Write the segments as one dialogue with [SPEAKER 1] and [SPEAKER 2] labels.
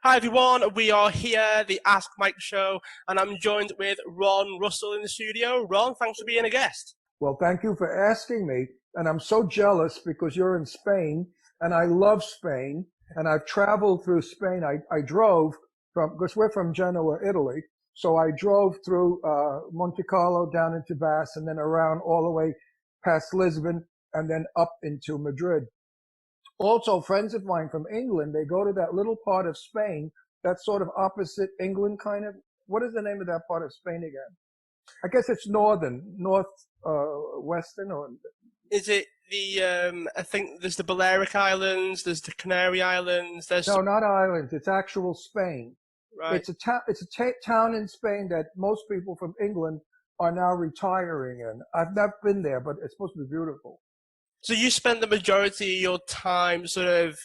[SPEAKER 1] Hi everyone, we are here, the Ask Mike show, and I'm joined with Ron Russell in the studio. Ron, thanks for being a guest.
[SPEAKER 2] Well, thank you for asking me. And I'm so jealous because you're in Spain and I love Spain and I've traveled through Spain. I drove because we're from Genoa, Italy. So I drove through, Monte Carlo down into Bass and then around all the way past Lisbon and then up into Madrid. Also, friends of mine from England, they go to that little part of Spain that's sort of opposite England, kind of. What is the name of that part of Spain again? I guess it's western, or
[SPEAKER 1] Is it I think there's the Balearic Islands, there's the Canary Islands,
[SPEAKER 2] no, not islands. It's actual Spain.
[SPEAKER 1] right.
[SPEAKER 2] It's a town in Spain that most people from England are now retiring in. I've not been there, but it's supposed to be beautiful.
[SPEAKER 1] So you spend the majority of your time sort of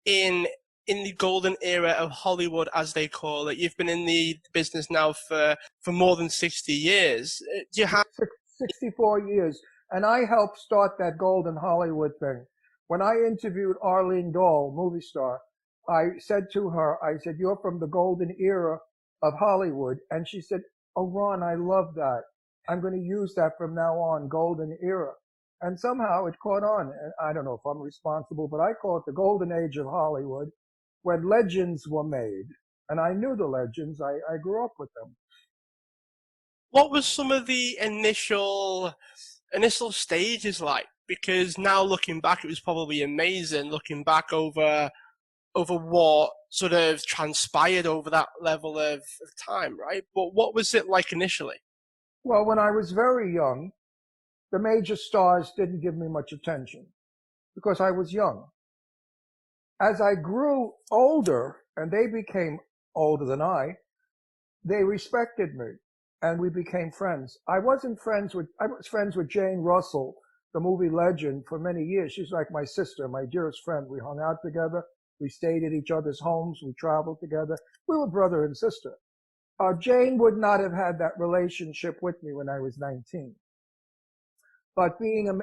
[SPEAKER 1] in the golden era of Hollywood, as they call it. You've been in the business now for more than 60 years. Do you have
[SPEAKER 2] 64 years. And I helped start that golden Hollywood thing. When I interviewed Arlene Dahl, movie star, I said to her, I said, "You're from the golden era of Hollywood." And she said, "Oh, Ron, I love that. I'm going to use that from now on, golden era." And somehow it caught on. And I don't know if I'm responsible, but I call it the golden age of Hollywood, when legends were made. And I knew the legends. I grew up with them.
[SPEAKER 1] what was some of the initial stages like? Because now looking back, it was probably amazing looking back over what sort of transpired over that level of time, right? But what was it like initially?
[SPEAKER 2] Well, when I was very young, the major stars didn't give me much attention because I was young. As I grew older and they became older than I respected me and we became friends. I was friends with Jane Russell, the movie legend, for many years. She's like my sister, my dearest friend. We hung out together. We stayed at each other's homes. We traveled together. We were brother and sister. Jane would not have had that relationship with me when I was 19. But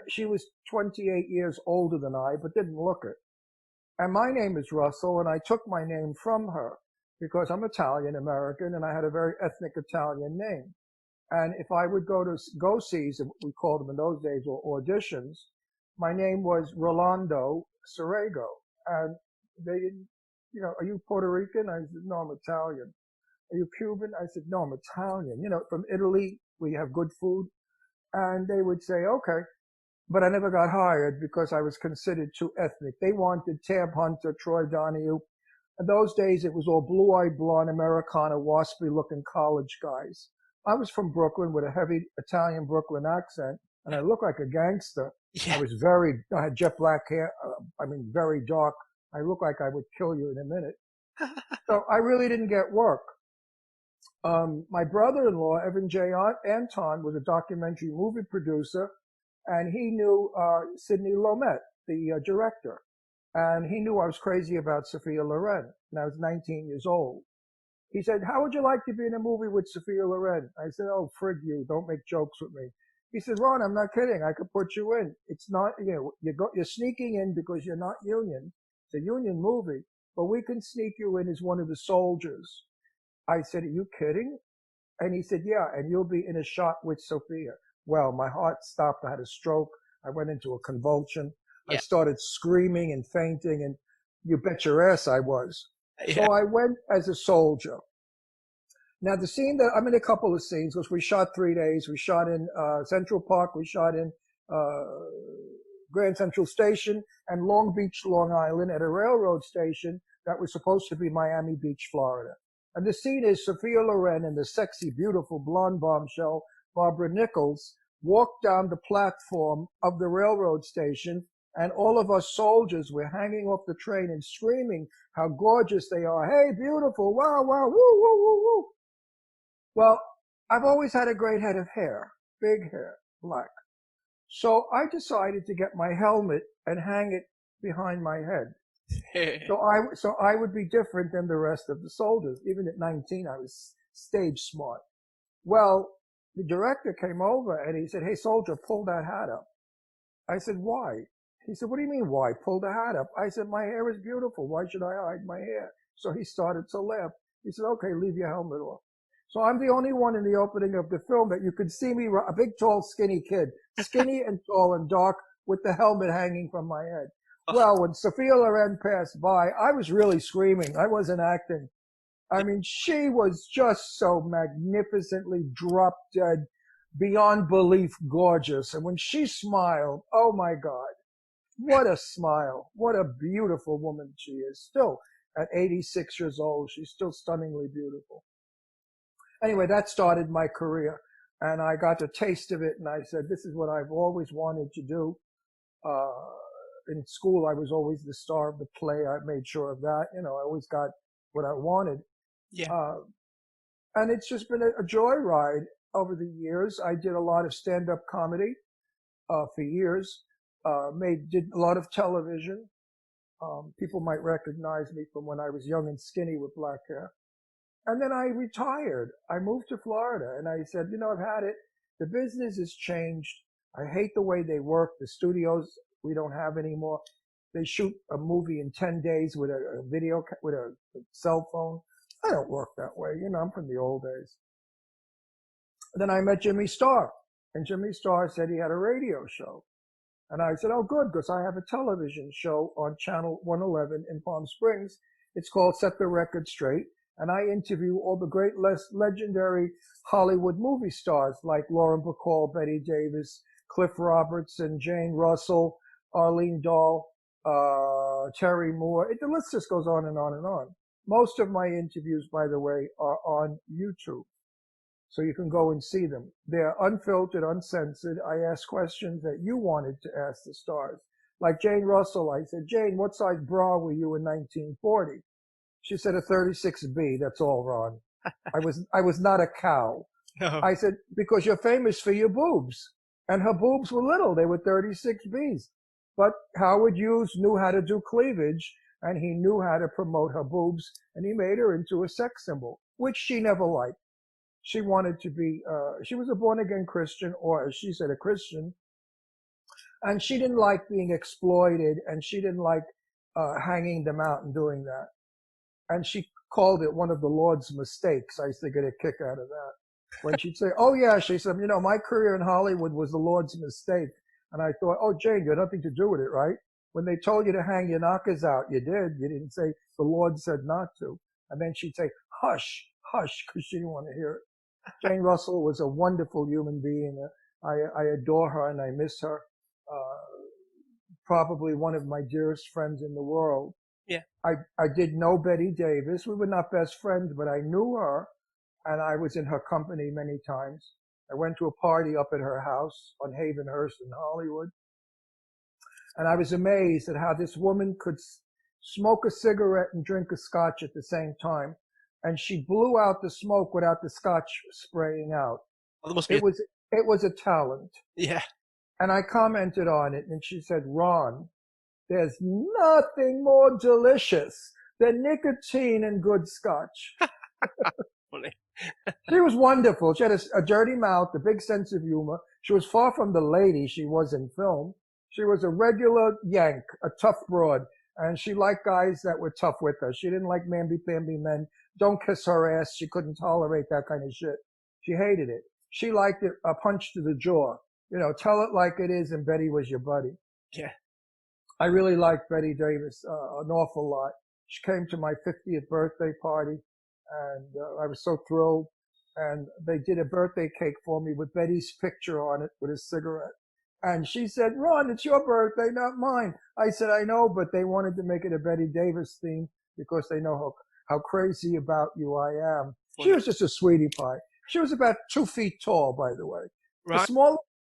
[SPEAKER 2] she was 28 years older than I, but didn't look it. And my name is Russell, and I took my name from her because I'm Italian American, and I had a very ethnic Italian name. And if I would go to go-sees, we called them in those days, or auditions, my name was Rolando Sorrego. And they didn't, "Are you Puerto Rican?" I said, "No, I'm Italian." "Are you Cuban?" I said, "No, I'm Italian." From Italy, we have good food. And they would say, "Okay." But I never got hired because I was considered too ethnic. They wanted Tab Hunter, Troy Donahue. In those days, it was all blue-eyed, blonde, Americana, waspy-looking college guys. I was from Brooklyn with a heavy Italian Brooklyn accent, and I looked like a gangster.
[SPEAKER 1] Yeah.
[SPEAKER 2] I had jet black hair. Very dark. I looked like I would kill you in a minute. So I really didn't get work. My brother-in-law, Evan J. Anton, was a documentary movie producer, and he knew Sidney Lumet, the director. And he knew I was crazy about Sophia Loren, and I was 19 years old. He said, "How would you like to be in a movie with Sophia Loren?" I said, "Oh, frig you, don't make jokes with me." He said, "Ron, I'm not kidding. I could put you in. It's not, you're sneaking in because you're not union. It's a union movie, but we can sneak you in as one of the soldiers." I said, "Are you kidding?" And he said, "Yeah, and you'll be in a shot with Sophia." Well, my heart stopped. I had a stroke. I went into a convulsion. I
[SPEAKER 1] Yeah.
[SPEAKER 2] started screaming and fainting, and you bet your ass I was.
[SPEAKER 1] Yeah.
[SPEAKER 2] So I went as a soldier. Now, the scene that I'm in a couple of scenes because we shot 3 days. We shot in Central Park. We shot in uh, Grand Central Station and Long Beach, Long Island, at a railroad station that was supposed to be Miami Beach, Florida. And the scene is Sophia Loren and the sexy, beautiful blonde bombshell, Barbara Nichols, walk down the platform of the railroad station, and all of us soldiers were hanging off the train and screaming how gorgeous they are. "Hey, beautiful, wow, wow, woo, woo, woo, woo." Well, I've always had a great head of hair, big hair, black. So I decided to get my helmet and hang it behind my head. So I would be different than the rest of the soldiers. Even at 19, I was stage smart. Well, the director came over and he said, "Hey, soldier, pull that hat up." I said, "Why?" He said, "What do you mean, why? Pull the hat up." I said, "My hair is beautiful. Why should I hide my hair?" So he started to laugh. He said, okay, leave your helmet off. So I'm the only one in the opening of the film that you could see me, a big, tall, skinny kid, skinny and tall and dark with the helmet hanging from my head. Well, when Sophia Loren passed by, I was really screaming. I wasn't acting. I mean, she was just so magnificently drop dead, beyond belief gorgeous. And when she smiled, oh my God, what a smile. What a beautiful woman she is. Still, at 86 years old, she's still stunningly beautiful. Anyway, that started my career. And I got a taste of it, and I said, this is what I've always wanted to do. In school, I was always the star of the play. I made sure of that. You know, I always got what I wanted.
[SPEAKER 1] Yeah.
[SPEAKER 2] And it's just been a joyride over the years. I did a lot of stand-up comedy for years. Did a lot of television. People might recognize me from when I was young and skinny with black hair. And then I retired. I moved to Florida, and I said, you know, I've had it. The business has changed. I hate the way they work. The studios we don't have anymore. They shoot a movie in 10 days with a video, with a cell phone. I don't work that way. You know, I'm from the old days. Then I met Jimmy Starr, and Jimmy Starr said he had a radio show. And I said, oh, good, because I have a television show on Channel 111 in Palm Springs. It's called Set the Record Straight. And I interview all the great, legendary Hollywood movie stars like Lauren Bacall, Betty Davis, Cliff Robertson, Jane Russell, Arlene Dahl, Terry Moore. The list just goes on and on and on. Most of my interviews, by the way, are on YouTube. So you can go and see them. They're unfiltered, uncensored. I ask questions that you wanted to ask the stars. Like Jane Russell, I said, Jane, what size bra were you in 1940? She said a 36B. That's all, Ron. I was not a cow.
[SPEAKER 1] No.
[SPEAKER 2] I said, because you're famous for your boobs. And her boobs were little. They were 36Bs. But Howard Hughes knew how to do cleavage, and he knew how to promote her boobs, and he made her into a sex symbol, which she never liked. She wanted to be, she was a born-again Christian, or as she said, a Christian. And she didn't like being exploited, and she didn't like hanging them out and doing that. And she called it one of the Lord's mistakes. I used to get a kick out of that. When she'd say, oh yeah, she said, you know, my career in Hollywood was the Lord's mistake. And I thought, oh, Jane, you had nothing to do with it, right? When they told you to hang your knockers out, you did. You didn't say the Lord said not to. And then she'd say, hush, hush, because she didn't want to hear it. Jane Russell was a wonderful human being. I adore her and I miss her. Probably one of my dearest friends in the world.
[SPEAKER 1] Yeah.
[SPEAKER 2] I did know Betty Davis. We were not best friends, but I knew her, and I was in her company many times. I went to a party up at her house on Havenhurst in Hollywood, and I was amazed at how this woman could smoke a cigarette and drink a scotch at the same time, and she blew out the smoke without the scotch spraying out.
[SPEAKER 1] Well, it
[SPEAKER 2] was a talent.
[SPEAKER 1] Yeah.
[SPEAKER 2] And I commented on it, and she said, Ron, there's nothing more delicious than nicotine and good scotch.
[SPEAKER 1] Funny.
[SPEAKER 2] She was wonderful. She had a dirty mouth, a big sense of humor. She was far from the lady she was in film. She was a regular Yank, a tough broad, and she liked guys that were tough with her. She didn't like mamby-pamby men. Don't kiss her ass. She couldn't tolerate that kind of shit. She hated it. She liked it, a punch to the jaw. You know, tell it like it is, and Betty was your buddy.
[SPEAKER 1] Yeah.
[SPEAKER 2] I really liked Betty Davis an awful lot. She came to my 50th birthday party, and I was so thrilled. And they did a birthday cake for me with Betty's picture on it with a cigarette. And she said, Ron, it's your birthday, not mine. I said, I know, but they wanted to make it a Betty Davis theme because they know how crazy about you I am. She was just a sweetie pie. She was about 2 feet tall, by the way.
[SPEAKER 1] Right.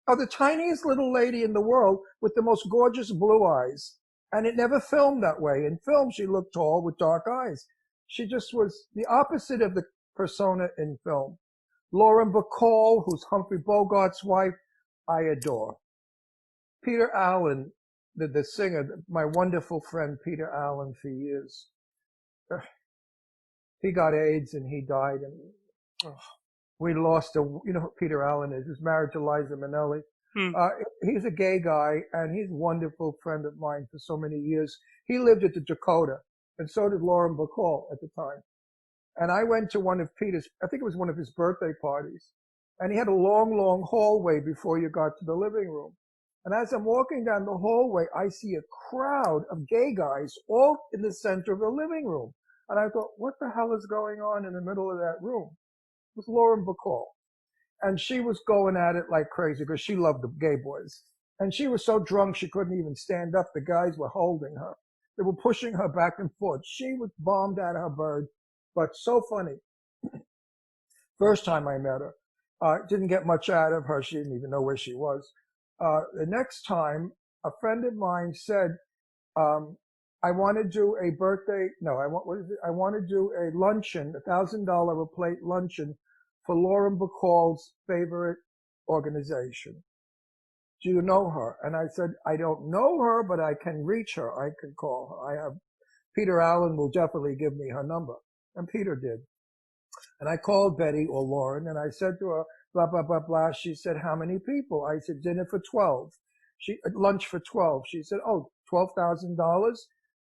[SPEAKER 2] The tiniest little lady in the world with the most gorgeous blue eyes. And it never filmed that way. In film, she looked tall with dark eyes. She just was the opposite of the persona in film. Lauren Bacall, who's Humphrey Bogart's wife, I adore. Peter Allen, the singer, my wonderful friend Peter Allen for years. He got AIDS and he died, and we lost you know who Peter Allen is. He's married to Liza Minnelli. He's a gay guy, and he's a wonderful friend of mine for so many years. He lived at the Dakota, and so did Loren Bacall at the time. And I went to one of Peter's, I think it was one of his birthday parties, and he had a long, long hallway before you got to the living room. And as I'm walking down the hallway, I see a crowd of gay guys all in the center of the living room. And I thought, what the hell is going on in the middle of that room? It was Loren Bacall. And she was going at it like crazy because she loved the gay boys. And she was so drunk she couldn't even stand up. The guys were holding her. They were pushing her back and forth. She was bombed out of her bird, but so funny. First time I met her, didn't get much out of her. She didn't even know where she was. The next time, a friend of mine said, I want to do a birthday, no, I want to do a luncheon, $1,000 a plate luncheon for Loren Bacall's favorite organization. Do you know her? And I said, I don't know her, but I can reach her. I can call her. Peter Allen will definitely give me her number. And Peter did. And I called Betty or Loren and I said to her, blah, blah, blah, blah. She said, how many people? I said, dinner for 12. Lunch for 12. She said, oh, $12,000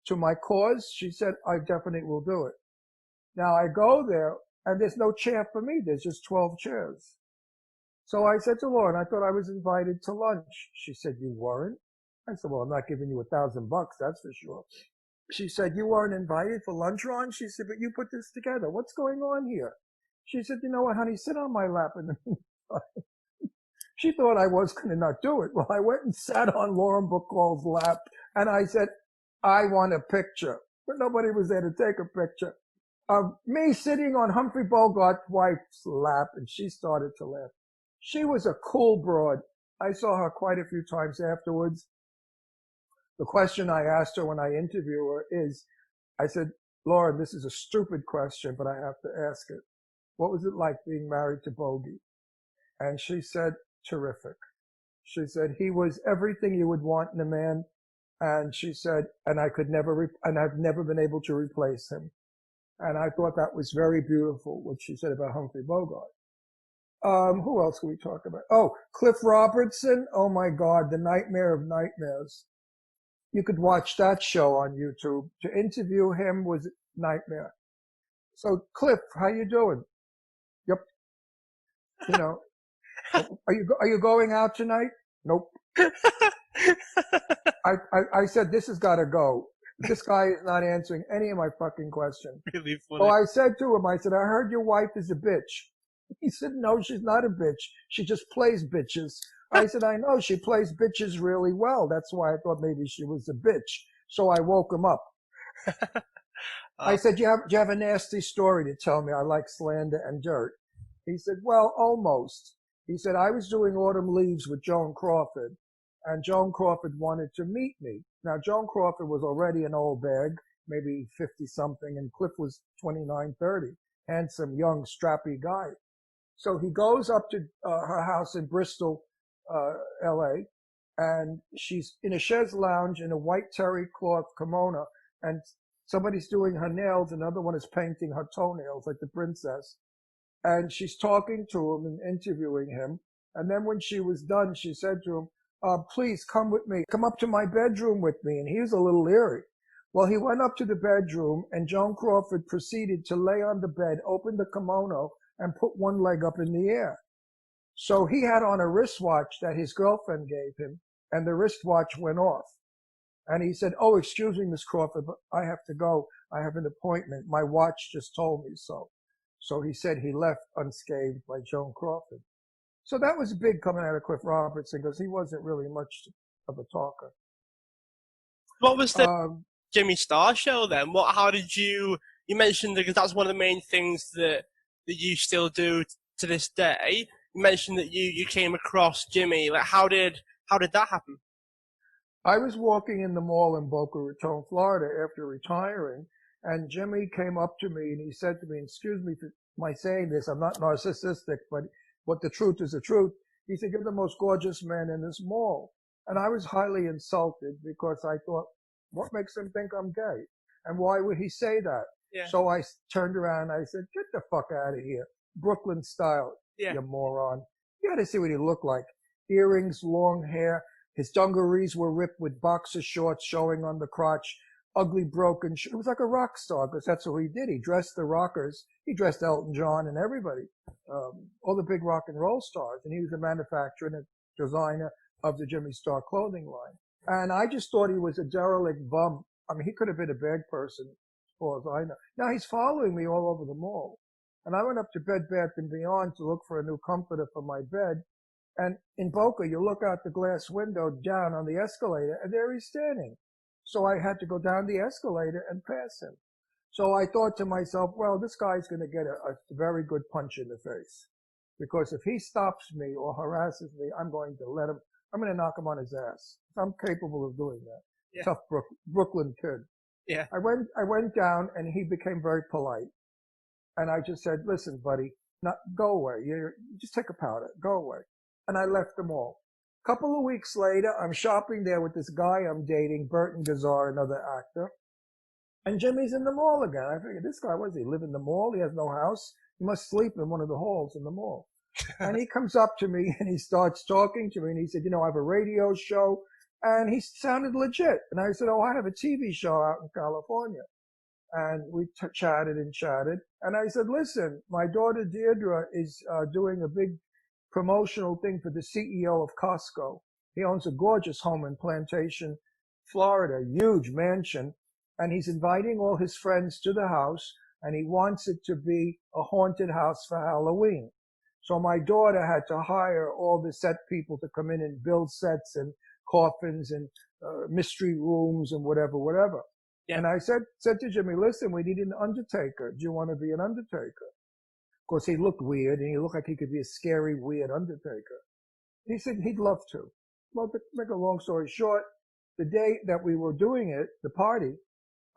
[SPEAKER 2] to my cause? She said, I definitely will do it. Now I go there and there's no chair for me. There's just 12 chairs. So I said to Loren, I thought I was invited to lunch. She said, you weren't? I said, well, I'm not giving you $1,000, that's for sure. She said, you weren't invited for lunch, Ron? She said, but you put this together. What's going on here? She said, you know what, honey, sit on my lap. And she thought I was going to not do it. Well, I went and sat on Loren Bacall's lap and I said, I want a picture. But nobody was there to take a picture of me sitting on Humphrey Bogart's wife's lap. And she started to laugh. She was a cool broad. I saw her quite a few times afterwards. The question I asked her when I interview her is, I said, Loren, this is a stupid question, but I have to ask it. What was it like being married to Bogey? And she said, terrific. She said, he was everything you would want in a man. And she said, and I've never been able to replace him. And I thought that was very beautiful, what she said about Humphrey Bogart. Who else can we talk about? Oh, Cliff Robertson. Oh my God, the nightmare of nightmares. You could watch that show on YouTube. To interview him was a nightmare. So Cliff, how you doing? Yep. You know, are you going out tonight? Nope. I said, this has got to go. This guy is not answering any of my fucking questions.
[SPEAKER 1] Really funny.
[SPEAKER 2] So I said to him, I said, I heard your wife is a bitch. He said, no, she's not a bitch. She just plays bitches. I said, I know she plays bitches really well. That's why I thought maybe she was a bitch. So I woke him up. I said, do you have a nasty story to tell me? I like slander and dirt. He said, well, almost. He said, I was doing Autumn Leaves with Joan Crawford, and Joan Crawford wanted to meet me. Now, Joan Crawford was already an old bag, maybe 50-something, and Cliff was 29, 30. Handsome, young, strappy guy. So he goes up to her house in Bristol, L.A., and she's in a chaise lounge in a white terry cloth kimono, and somebody's doing her nails, another one is painting her toenails like the princess. And she's talking to him and interviewing him. And then when she was done, she said to him, please come with me. Come up to my bedroom with me. And he was a little leery. Well, he went up to the bedroom and Joan Crawford proceeded to lay on the bed, open the kimono, and put one leg up in the air. So he had on a wristwatch that his girlfriend gave him, and the wristwatch went off. And he said, oh, excuse me, Miss Crawford, but I have to go. I have an appointment. My watch just told me so. So he said he left unscathed by Joan Crawford. So that was big coming out of Cliff Robertson because he wasn't really much of a talker.
[SPEAKER 1] What was the Jimmy Star show then? How did you mentioned, because that's one of the main things that you still do to this day. You mentioned that you came across Jimmy. Like, how did that happen?
[SPEAKER 2] I was walking in the mall in Boca Raton, Florida after retiring, and Jimmy came up to me and he said to me, excuse me for my saying this, I'm not narcissistic, but the truth is the truth. He said, you're the most gorgeous man in this mall. And I was highly insulted because I thought, what makes him think I'm gay? And why would he say that? Yeah. So I turned around and I said, get the fuck out of here. Brooklyn style, yeah. You moron. You had to see what he looked like. Earrings, long hair. His dungarees were ripped with boxer shorts showing on the crotch. ugly broken shirt. He was like a rock star because that's what he did. He dressed the rockers. He dressed Elton John and everybody, all the big rock and roll stars. And he was a manufacturer and a designer of the Jimmy Star clothing line. And I just thought he was a derelict bum. I mean, he could have been a bad person as far as I know. Now he's following me all over the mall. And I went up to Bed Bath & Beyond to look for a new comforter for my bed. And in Boca, you look out the glass window down on the escalator, and there he's standing. So I had to go down the escalator and pass him. So I thought to myself, well, this guy's going to get a very good punch in the face. Because if he stops me or harasses me, I'm going to knock him on his ass. I'm capable of doing that.
[SPEAKER 1] Yeah.
[SPEAKER 2] Tough Brooklyn kid.
[SPEAKER 1] Yeah.
[SPEAKER 2] I went down and he became very polite. And I just said, listen, buddy, go away. Just take a powder. Go away. And I left them all. A couple of weeks later, I'm shopping there with this guy I'm dating, Burton Gazar, another actor. And Jimmy's in the mall again. I figured, this guy, what does he live in the mall? He has no house. He must sleep in one of the halls in the mall. And he comes up to me and he starts talking to me and he said, I have a radio show. And he sounded legit. And I said, I have a TV show out in California. And we chatted and chatted. And I said, listen, my daughter Deirdre is doing a big promotional thing for the CEO of Costco. He owns a gorgeous home in Plantation, Florida, huge mansion. And he's inviting all his friends to the house. And he wants it to be a haunted house for Halloween. So my daughter had to hire all the set people to come in and build sets and coffins and mystery rooms and whatever. Yeah. And I said to Jimmy, listen, we need an undertaker. Do you want to be an undertaker? Of course, he looked weird and he looked like he could be a scary, weird undertaker. He said he'd love to. Well, to make a long story short, the day that we were doing it, the party,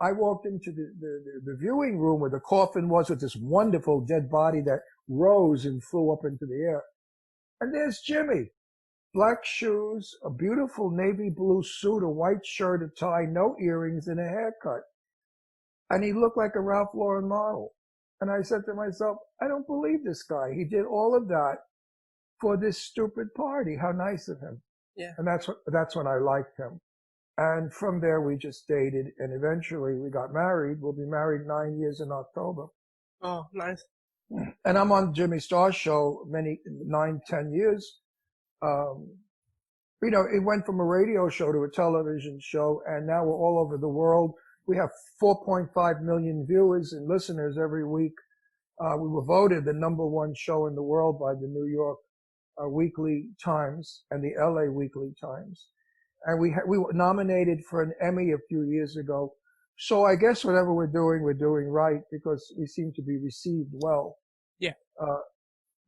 [SPEAKER 2] I walked into the viewing room where the coffin was with this wonderful dead body that rose and flew up into the air. And there's Jimmy. Black shoes, a beautiful navy blue suit, a white shirt, a tie, no earrings, and a haircut. And he looked like a Ralph Lauren model. And I said to myself, I don't believe this guy. He did all of that for this stupid party. How nice of him.
[SPEAKER 1] Yeah.
[SPEAKER 2] And that's when I liked him. And from there, we just dated, and eventually we got married. We'll be married 9 years in October.
[SPEAKER 1] Oh, nice.
[SPEAKER 2] And I'm on Jimmy Star's show 9-10 years. It went from a radio show to a television show, and now we're all over the world. We have 4.5 million viewers and listeners every week. We were voted the #1 show in the world by the New York Weekly Times and the LA Weekly Times. And we were nominated for an Emmy a few years ago. So I guess whatever we're doing right because we seem to be received well.
[SPEAKER 1] Yeah.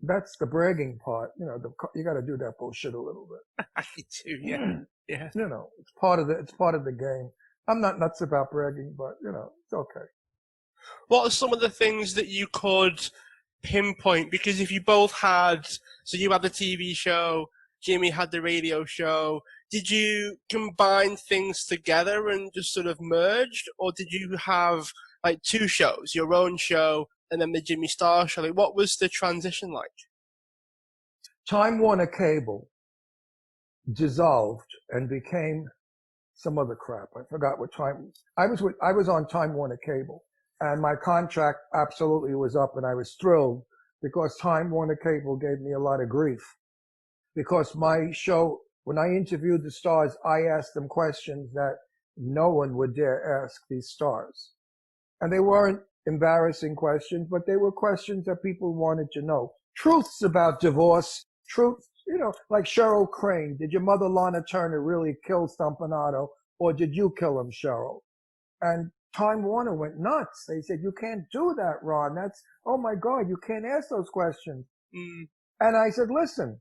[SPEAKER 2] That's the bragging part. You got to do that bullshit a little bit.
[SPEAKER 1] I do, yeah. Yeah.
[SPEAKER 2] It's part of the game. I'm not nuts about bragging, but it's okay.
[SPEAKER 1] What are some of the things that you could pinpoint? Because if you both so you had the TV show, Jimmy had the radio show, did you combine things together and just sort of merged? Or did you have like two shows, your own show and then the Jimmy Star show? Like, what was the transition like?
[SPEAKER 2] Time Warner Cable dissolved and became some other crap. I forgot what time. I was on Time Warner Cable, and my contract absolutely was up, and I was thrilled because Time Warner Cable gave me a lot of grief. Because my show, when I interviewed the stars, I asked them questions that no one would dare ask these stars. And they weren't embarrassing questions, but they were questions that people wanted to know. Truths about divorce, truths, like Cheryl Crane. Did your mother, Lana Turner, really kill Stompanato, or did you kill him, Cheryl? And Time Warner went nuts. They said, you can't do that, Ron. Oh my God, you can't ask those questions.
[SPEAKER 1] Mm.
[SPEAKER 2] And I said, listen,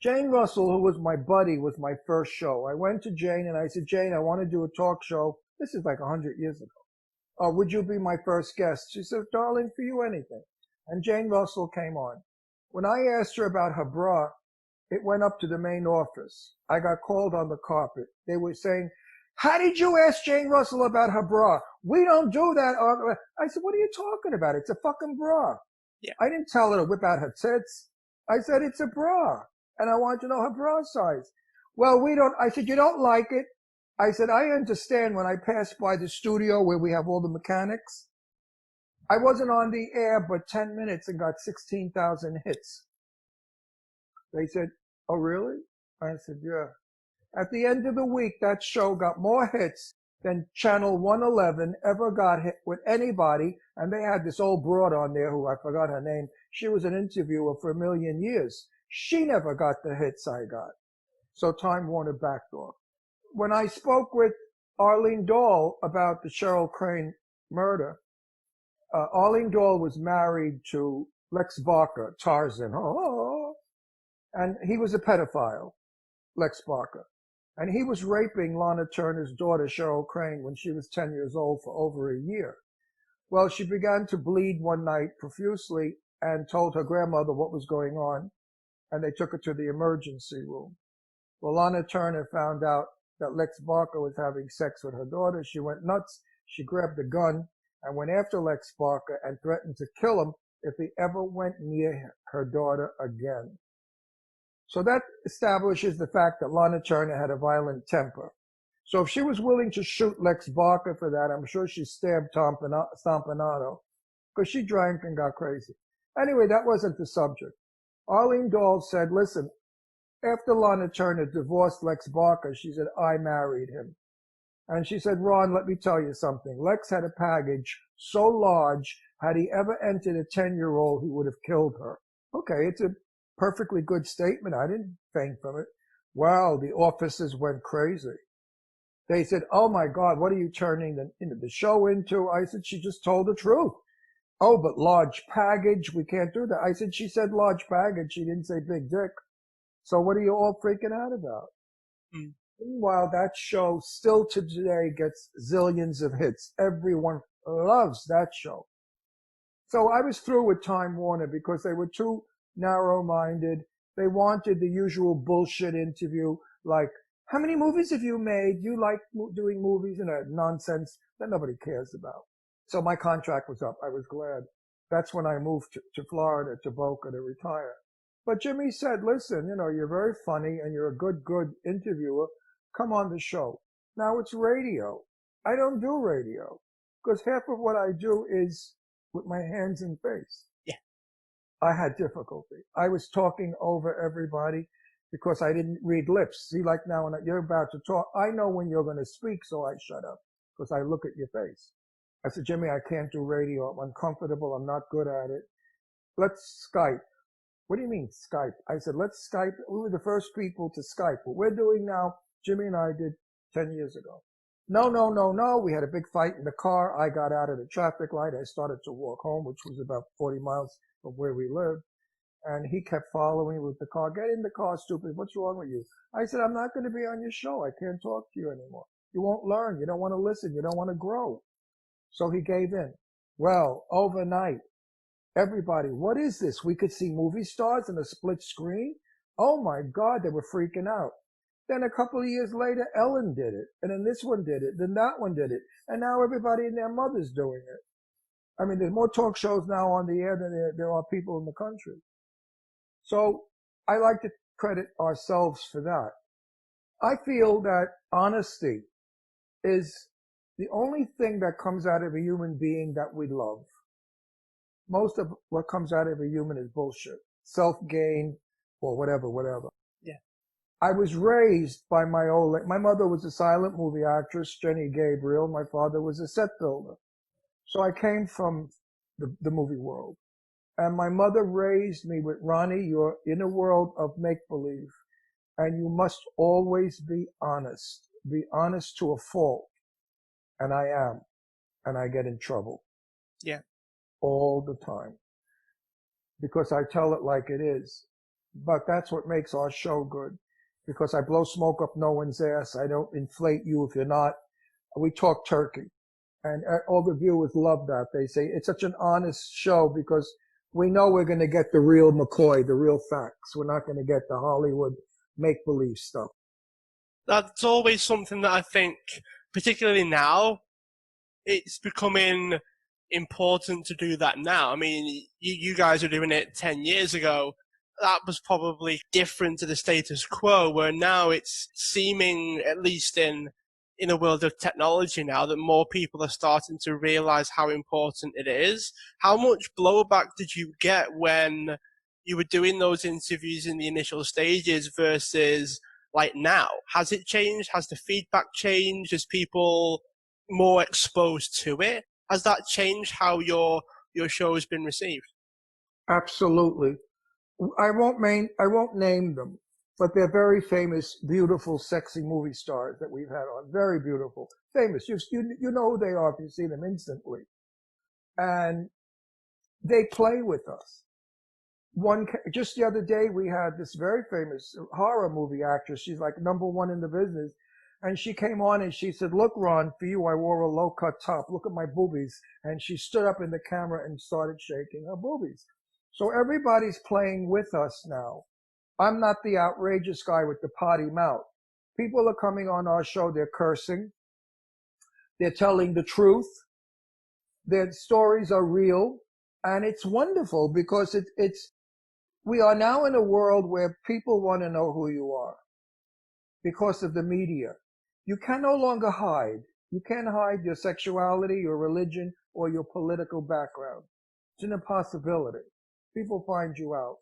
[SPEAKER 2] Jane Russell, who was my buddy, was my first show. I went to Jane and I said, Jane, I want to do a talk show. This is like 100 years ago. Would you be my first guest? She said, darling, for you, anything. And Jane Russell came on. When I asked her about her bra, it went up to the main office. I got called on the carpet. They were saying, how did you ask Jane Russell about her bra? We don't do that. I said, what are you talking about? It's a fucking bra.
[SPEAKER 1] Yeah.
[SPEAKER 2] I didn't tell her to whip out her tits. I said, it's a bra. And I wanted to know her bra size. Well, I said, you don't like it? I said, I understand when I passed by the studio where we have all the mechanics. I wasn't on the air but 10 minutes and got 16,000 hits. They said, oh, really? I said, yeah. At the end of the week, that show got more hits than Channel 111 ever got hit with anybody. And they had this old broad on there who I forgot her name. She was an interviewer for a million years. She never got the hits I got. So Time Warner backed off. When I spoke with Arlene Dahl about the Cheryl Crane murder, Arlene Dahl was married to Lex Barker, Tarzan. Oh, and he was a pedophile, Lex Barker. And he was raping Lana Turner's daughter, Cheryl Crane, when she was 10 years old for over a year. Well, she began to bleed one night profusely and told her grandmother what was going on, and they took her to the emergency room. Well, Lana Turner found out that Lex Barker was having sex with her daughter. She went nuts. She grabbed a gun and went after Lex Barker and threatened to kill him if he ever went near her daughter again. So that establishes the fact that Lana Turner had a violent temper. So if she was willing to shoot Lex Barker for that, I'm sure she stabbed Stompanato because she drank and got crazy. Anyway, that wasn't the subject. Arlene Dahl said, listen, after Lana Turner divorced Lex Barker, she said, I married him. And she said, Ron, let me tell you something. Lex had a package so large, had he ever entered a 10-year-old, he would have killed her. Okay, it's a perfectly good statement. I didn't faint from it. Wow, the officers went crazy. They said, oh my God, what are you turning the show into? I said, she just told the truth. Oh, but large package, we can't do that. I said, she said large package. She didn't say big dick. So what are you all freaking out about? Mm. Meanwhile, that show still to today gets zillions of hits. Everyone loves that show. So I was through with Time Warner because they were too narrow-minded. They wanted the usual bullshit interview like, how many movies have you made? You like doing movies? And nonsense that nobody cares about. So my contract was up. I was glad. That's when I moved to Florida, to Boca, to retire. But Jimmy said, listen, you're very funny and you're a good interviewer. Come on the show. Now it's radio. I don't do radio because half of what I do is with my hands and face.
[SPEAKER 1] Yeah.
[SPEAKER 2] I had difficulty. I was talking over everybody because I didn't read lips. See, like now when you're about to talk, I know when you're going to speak, so I shut up because I look at your face. I said, Jimmy, I can't do radio. I'm uncomfortable. I'm not good at it. Let's Skype. What do you mean Skype? I said, let's Skype. We were the first people to Skype. What we're doing now, Jimmy and I did 10 years ago. No. We had a big fight in the car. I got out of the traffic light. I started to walk home, which was about 40 miles from where we lived. And he kept following with the car. Get in the car, stupid. What's wrong with you? I said, I'm not going to be on your show. I can't talk to you anymore. You won't learn. You don't want to listen. You don't want to grow. So he gave in. Well, overnight, everybody, what is this? We could see movie stars in a split screen? Oh my God, they were freaking out. Then a couple of years later, Ellen did it. And then this one did it. Then that one did it. And now everybody and their mother's doing it. I mean, there's more talk shows now on the air than there are people in the country. So I like to credit ourselves for that. I feel that honesty is the only thing that comes out of a human being that we love. Most of what comes out of a human is bullshit. Self-gain or whatever.
[SPEAKER 1] Yeah.
[SPEAKER 2] I was raised by my mother was a silent movie actress, Jenny Gabriel. My father was a set builder. So I came from the movie world. And my mother raised me with, Ronnie, you're in a world of make-believe. And you must always be honest. Be honest to a fault. And I am. And I get in trouble.
[SPEAKER 1] Yeah.
[SPEAKER 2] All the time. Because I tell it like it is. But that's what makes our show good. Because I blow smoke up no one's ass. I don't inflate you if you're not. We talk turkey. And all the viewers love that. They say it's such an honest show because we know we're going to get the real McCoy, the real facts. We're not going to get the Hollywood make-believe stuff.
[SPEAKER 1] That's always something that I think, particularly now, it's becoming important to do that now. I mean, you guys are doing it 10 years ago. That was probably different to the status quo, where now it's seeming, at least in in a world of technology now that more people are starting to realize how important it is. How much blowback did you get when you were doing those interviews in the initial stages versus like now? Has it changed? Has the feedback changed? Is people more exposed to it? Has that changed how your show has been received?
[SPEAKER 2] Absolutely. I won't name them, but they're very famous, beautiful, sexy movie stars that we've had on. Very beautiful, famous. You know who they are if you see them instantly, and they play with us. Just the other day we had this very famous horror movie actress. She's like #1 in the business, and she came on and she said, "Look, Ron, for you, I wore a low cut top. Look at my boobies." And she stood up in the camera and started shaking her boobies. So everybody's playing with us now. I'm not the outrageous guy with the potty mouth. People are coming on our show. They're cursing. They're telling the truth. Their stories are real. And it's wonderful because we are now in a world where people want to know who you are because of the media. You can no longer hide. You can't hide your sexuality, your religion, or your political background. It's an impossibility. People find you out.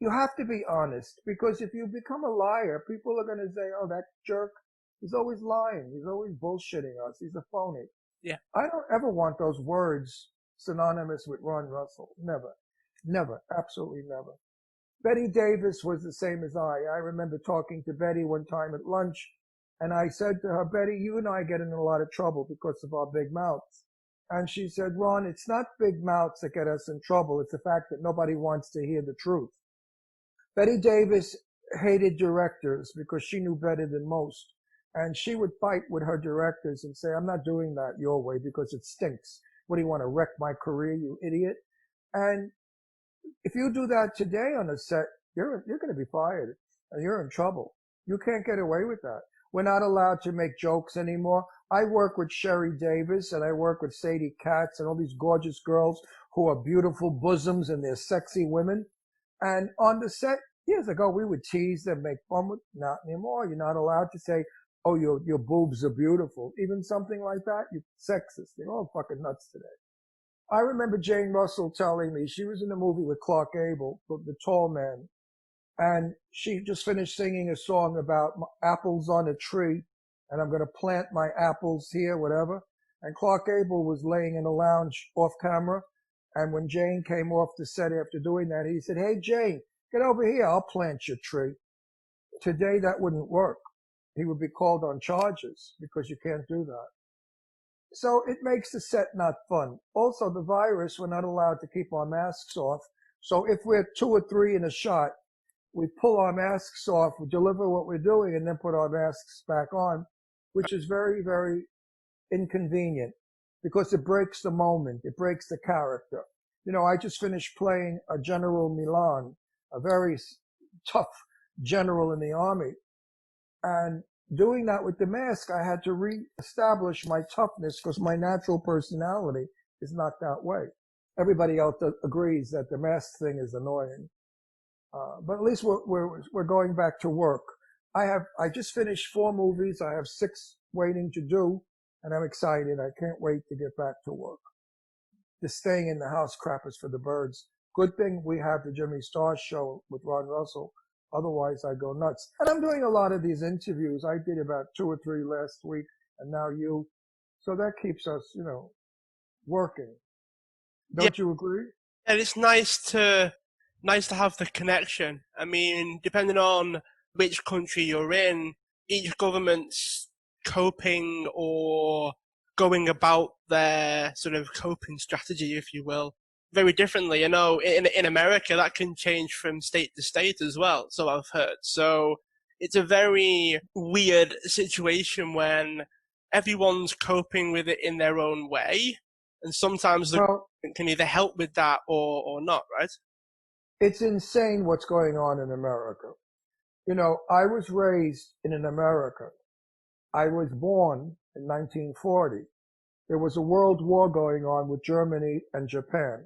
[SPEAKER 2] You have to be honest, because if you become a liar, people are going to say, "Oh, that jerk, he's always lying. He's always bullshitting us. He's a phony."
[SPEAKER 1] Yeah.
[SPEAKER 2] I don't ever want those words synonymous with Ron Russell. Never. Never. Absolutely never. Betty Davis was the same as I remember talking to Betty one time at lunch, and I said to her, "Betty, you and I get in a lot of trouble because of our big mouths." And she said, "Ron, it's not big mouths that get us in trouble. It's the fact that nobody wants to hear the truth." Betty Davis hated directors because she knew better than most. And she would fight with her directors and say, "I'm not doing that your way because it stinks. What do you want to wreck my career, you idiot?" And if you do that today on a set, you're going to be fired and you're in trouble. You can't get away with that. We're not allowed to make jokes anymore. I work with Sherry Davis and I work with Sadie Katz and all these gorgeous girls who are beautiful bosoms and they're sexy women. And on the set, years ago, we would tease them, make fun with, not anymore. You're not allowed to say, "Oh, your boobs are beautiful." Even something like that, you're sexist. They're all fucking nuts today. I remember Jane Russell telling me she was in a movie with Clark Gable, the tall man, and she just finished singing a song about apples on a tree, and I'm going to plant my apples here, whatever. And Clark Gable was laying in a lounge off camera, and when Jane came off the set after doing that, he said, "Hey, Jane, get over here. I'll plant your tree." Today, that wouldn't work. He would be called on charges because you can't do that. So it makes the set not fun. Also, the virus, we're not allowed to keep our masks off. So if we're 2 or 3 in a shot, we pull our masks off, we deliver what we're doing, and then put our masks back on, which is very, very inconvenient because it breaks the moment. It breaks the character. You know, I just finished playing a General Milan, a very tough general in the army. And doing that with the mask, I had to reestablish my toughness because my natural personality is not that way. Everybody else agrees that the mask thing is annoying. But at least we're going back to work. I just finished 4 movies. I have 6 waiting to do, and I'm excited. I can't wait to get back to work. The staying in the house crap is for the birds. Good thing we have the Jimmy Star show with Ron Russell. Otherwise, I go nuts. And I'm doing a lot of these interviews. I did about 2 or 3 last week, and now you. So that keeps us, working.
[SPEAKER 1] Yeah,
[SPEAKER 2] Don't you agree?
[SPEAKER 1] and it's nice to have the connection. I mean, depending on which country you're in, each government's coping or going about their sort of coping strategy, if you will, very differently. You know, in America, that can change from state to state as well, so I've heard. So it's a very weird situation when everyone's coping with it in their own way, and sometimes the
[SPEAKER 2] Well,
[SPEAKER 1] government can either help with that or not, right?
[SPEAKER 2] it's insane what's going on in America. You know, I was raised in America. I was born in 1940. There was a world war going on with Germany and Japan.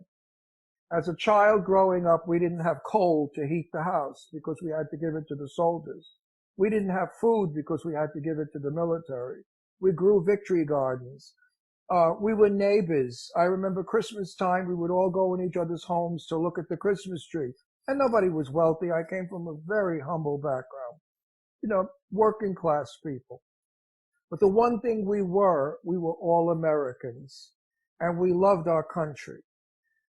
[SPEAKER 2] As a child growing up, we didn't have coal to heat the house because we had to give it to the soldiers. We didn't have food because we had to give it to the military. We grew victory gardens. We were neighbors. I remember Christmas time, we would all go in each other's homes to look at the Christmas tree. And nobody was wealthy. I came from a very humble background, working class people. But the one thing we were all Americans. And we loved our country.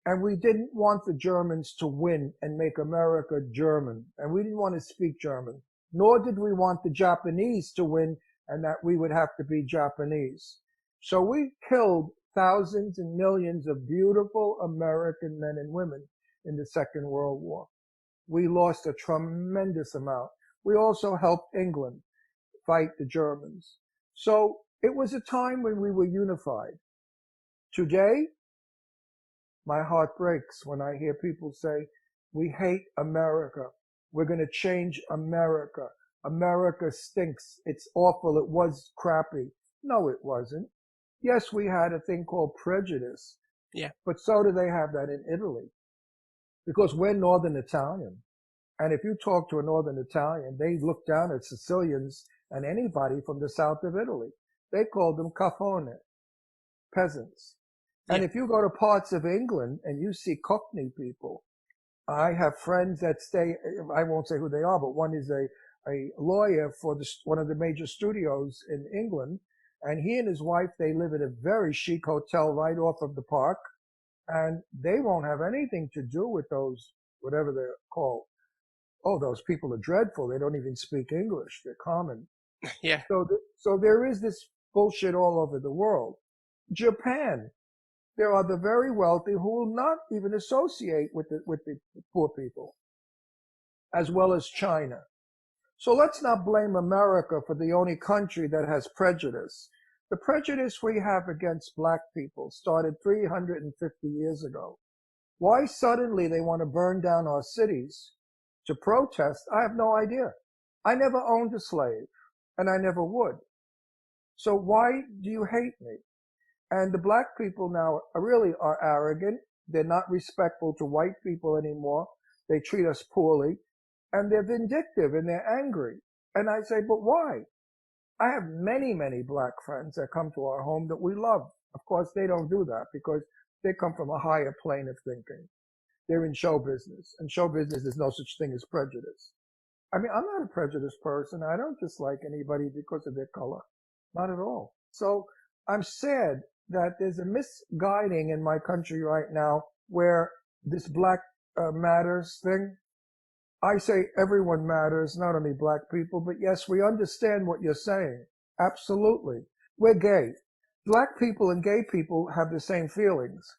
[SPEAKER 2] And we didn't want the Germans to win and make America German. And we didn't want to speak German. Nor did we want the Japanese to win and that we would have to be Japanese. So we killed thousands and millions of beautiful American men and women in the Second World War. We lost a tremendous amount. We also helped England fight the Germans. So it was a time when we were unified. Today, my heart breaks when I hear people say, we hate America. We're going to change America. America stinks. It's awful. It was crappy. No, it wasn't. Yes, we had a thing called prejudice.
[SPEAKER 1] Yeah.
[SPEAKER 2] But so do they have that in Italy. Because we're Northern Italian. And if you talk to a Northern Italian, they look down at Sicilians and anybody from the south of Italy. They called them cafone, peasants. And if you go to parts of England and you see Cockney people, I have friends that stay, I won't say who they are, but one is a lawyer for one of the major studios in England. And he and his wife, they live in a very chic hotel right off of the park. And they won't have anything to do with those, whatever they're called. Oh, those people are dreadful. They don't even speak English. They're common.
[SPEAKER 1] Yeah.
[SPEAKER 2] So there is this bullshit all over the world. Japan. There are the very wealthy who will not even associate with the poor people, as well as China. So let's not blame America for the only country that has prejudice. The prejudice we have against black people started 350 years ago. Why suddenly they want to burn down our cities to protest? I have no idea. I never owned a slave, and I never would. So why do you hate me? And the black people now really are arrogant. They're not respectful to white people anymore. They treat us poorly. And they're vindictive and they're angry. And I say, but why? I have many, many black friends that come to our home that we love. Of course, they don't do that because they come from a higher plane of thinking. They're in show business. And show business, there's no such thing as prejudice. I mean, I'm not a prejudiced person. I don't dislike anybody because of their color. Not at all. So I'm sad that there's a misguiding in my country right now where this Black Matters thing, I say everyone matters, not only black people, but yes, we understand what you're saying. Absolutely. We're gay. Black people and gay people have the same feelings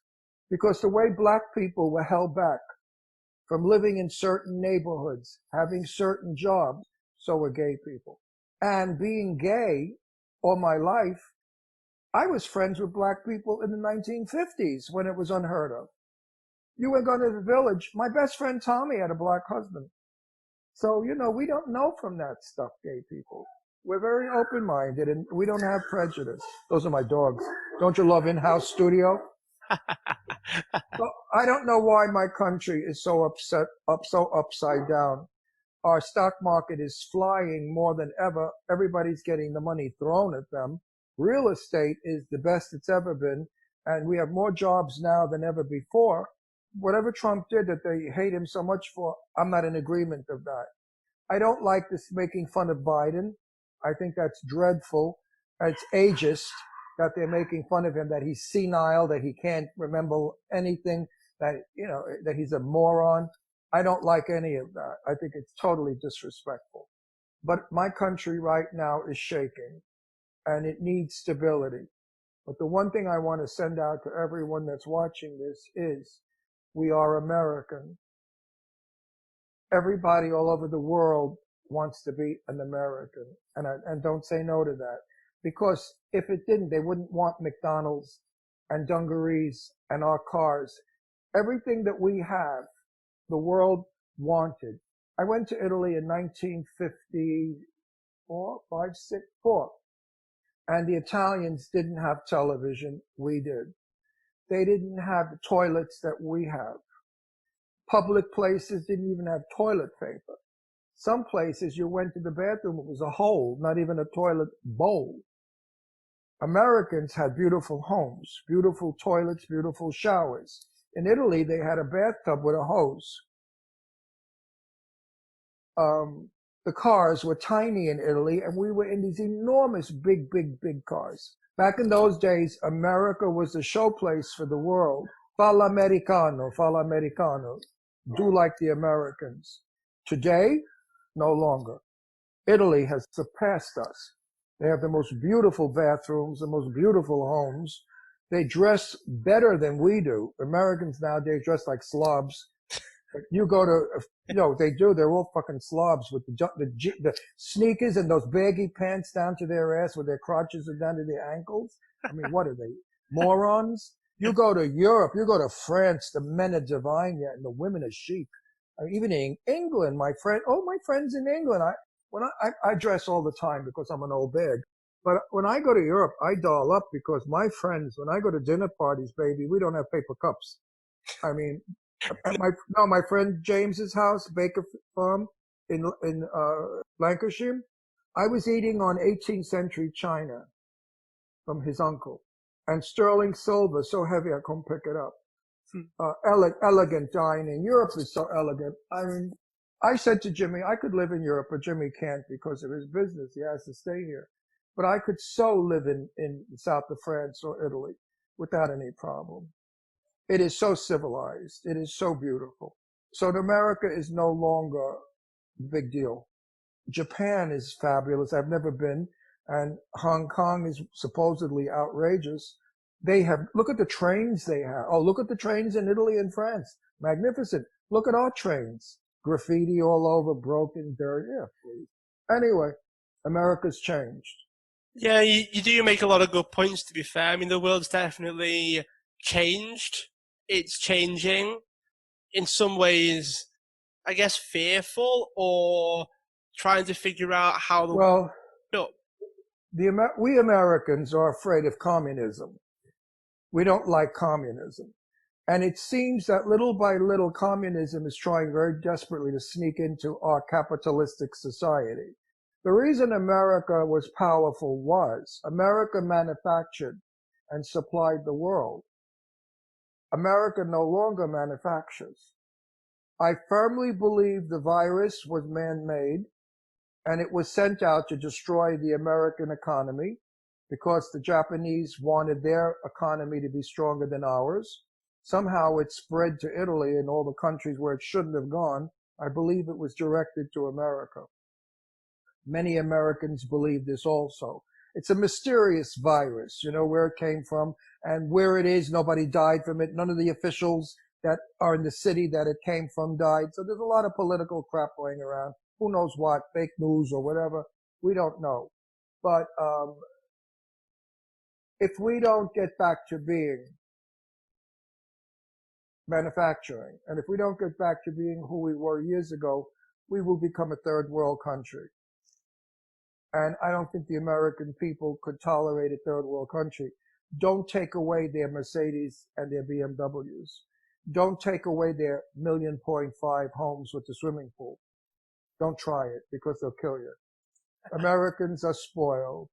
[SPEAKER 2] because the way black people were held back from living in certain neighborhoods, having certain jobs, so were gay people. And being gay all my life, I was friends with black people in the 1950s when it was unheard of. You were going to the village. My best friend Tommy had a black husband. So, we don't know from that stuff, gay people. We're very open-minded and we don't have prejudice. Those are my dogs. Don't you love in-house studio? So I don't know why my country is so upside down. Our stock market is flying more than ever. Everybody's getting the money thrown at them. Real estate is the best it's ever been. And we have more jobs now than ever before. Whatever Trump did that they hate him so much for, I'm not in agreement of that. I don't like this making fun of Biden. I think that's dreadful. It's ageist that they're making fun of him, that he's senile, that he can't remember anything, that he's a moron. I don't like any of that. I think it's totally disrespectful. But my country right now is shaking and it needs stability. But the one thing I want to send out to everyone that's watching this is we are American. Everybody all over the world wants to be an American. And don't say no to that. Because if it didn't, they wouldn't want McDonald's and dungarees and our cars. Everything that we have, the world wanted. I went to Italy in 1954, 5, 6, 4. And the Italians didn't have television. We did. They didn't have the toilets that we have. Public places didn't even have toilet paper. Some places you went to the bathroom, it was a hole, not even a toilet bowl. Americans had beautiful homes, beautiful toilets, beautiful showers. In Italy, they had a bathtub with a hose. The cars were tiny in Italy, and we were in these enormous, big, big, big cars. Back in those days, America was the showplace for the world. Fa l'americano, fa l'americano. Do like the Americans. Today, no longer. Italy has surpassed us. They have the most beautiful bathrooms, the most beautiful homes. They dress better than we do. Americans nowadays dress like slobs. You go to, they do. They're all fucking slobs with the sneakers and those baggy pants down to their ass, with their crotches are down to their ankles. I mean, what are they, morons? You go to Europe, you go to France, the men are divine yet, and the women are chic. Even in England, my friends in England, I dress all the time because I'm an old bag. But when I go to Europe, I doll up because my friends, when I go to dinner parties, baby, we don't have paper cups. I mean, at my friend James's house, Baker Farm in Lancashire, I was eating on 18th century china from his uncle, and sterling silver so heavy I couldn't pick it up. Elegant dining. Europe is so elegant. I mean, I said to Jimmy, I could live in Europe, but Jimmy can't because of his business. He has to stay here. But I could so live in the south of France or Italy without any problem. It is so civilized. It is so beautiful. So America is no longer a big deal. Japan is fabulous. I've never been. And Hong Kong is supposedly outrageous. Look at the trains they have. Oh, look at the trains in Italy and France. Magnificent. Look at our trains. Graffiti all over, broken dirt. Yeah, please. Anyway, America's changed.
[SPEAKER 1] Yeah, you do make a lot of good points, to be fair. I mean, the world's definitely changed. It's changing. In some ways, I guess, fearful or trying to figure out how the
[SPEAKER 2] Well, we Americans are afraid of communism. We don't like communism. And it seems that little by little, communism is trying very desperately to sneak into our capitalistic society. The reason America was powerful was America manufactured and supplied the world. America no longer manufactures. I firmly believe the virus was man-made, and it was sent out to destroy the American economy because the Japanese wanted their economy to be stronger than ours. Somehow it spread to Italy and all the countries where it shouldn't have gone. I believe it was directed to America. Many Americans believe this also. It's a mysterious virus, where it came from and where it is. Nobody died from it. None of the officials that are in the city that it came from died. So there's a lot of political crap going around. Who knows what, fake news or whatever. We don't know. But if we don't get back to being manufacturing, and if we don't get back to being who we were years ago, we will become a third world country. And I don't think the American people could tolerate a third world country. Don't take away their Mercedes and their BMWs. Don't take away their 1.5 million homes with the swimming pool. Don't try it because they'll kill you. Americans are spoiled.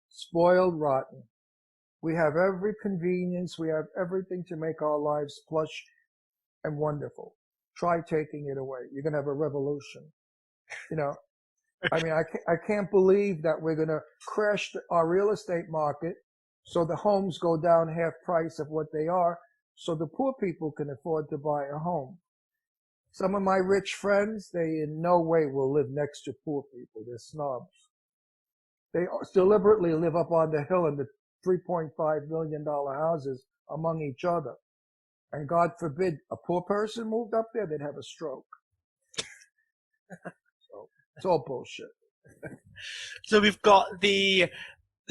[SPEAKER 2] Spoiled rotten. We have every convenience. We have everything to make our lives plush and wonderful. Try taking it away. You're going to have a revolution. I mean, I can't believe that we're going to crash our real estate market so the homes go down half price of what they are so the poor people can afford to buy a home. Some of my rich friends, they in no way will live next to poor people. They're snobs. They deliberately live up on the hill in the $3.5 million houses among each other. And God forbid a poor person moved up there, they'd have a stroke. So it's all bullshit.
[SPEAKER 1] So we've got the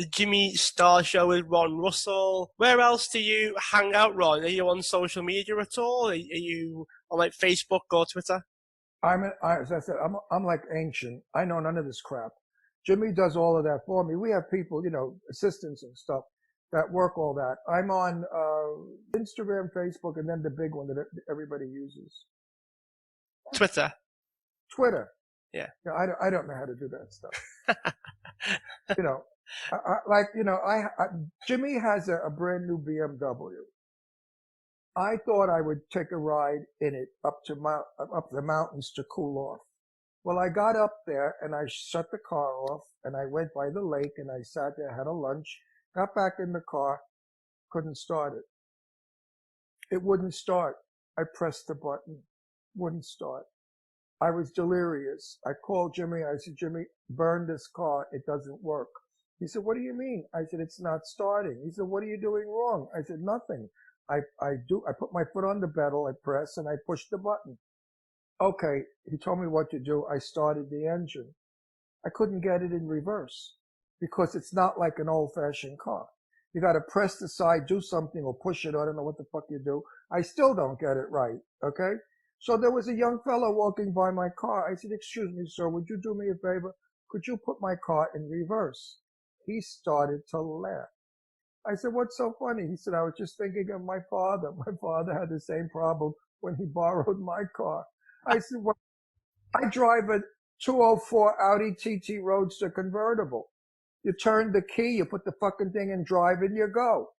[SPEAKER 1] Jimmy Star Show with Ron Russell. Where else do you hang out, Ron? Are you on social media at all? Are you on like Facebook or Twitter?
[SPEAKER 2] As I said, I'm like ancient. I know none of this crap. Jimmy does all of that for me. We have people, assistants and stuff that work all that. I'm on Instagram, Facebook, and then the big one that everybody uses.
[SPEAKER 1] Twitter.
[SPEAKER 2] Twitter.
[SPEAKER 1] Yeah.
[SPEAKER 2] You know, I don't know how to do that stuff. You know, like, you know, Jimmy has a brand new BMW. I thought I would take a ride in it up the mountains to cool off. Well, I got up there and I shut the car off and I went by the lake and I sat there, had a lunch, got back in the car, couldn't start it. It wouldn't start. I pressed the button, wouldn't start. I was delirious. I called Jimmy. I said, Jimmy, burn this car. It doesn't work. He said, what do you mean? I said, it's not starting. He said, what are you doing wrong? I said, nothing. I put my foot on the pedal, I press, and I push the button. Okay. He told me what to do. I started the engine. I couldn't get it in reverse because it's not like an old fashioned car. You got to press the side, do something, or push it. I don't know what the fuck you do. I still don't get it right. Okay. So there was a young fellow walking by my car. I said, excuse me, sir, would you do me a favor? Could you put my car in reverse? He started to laugh. I said, what's so funny? He said, I was just thinking of my father. My father had the same problem when he borrowed my car. I said, well, I drive a 204 Audi TT Roadster convertible. You turn the key, you put the fucking thing in drive, and you go.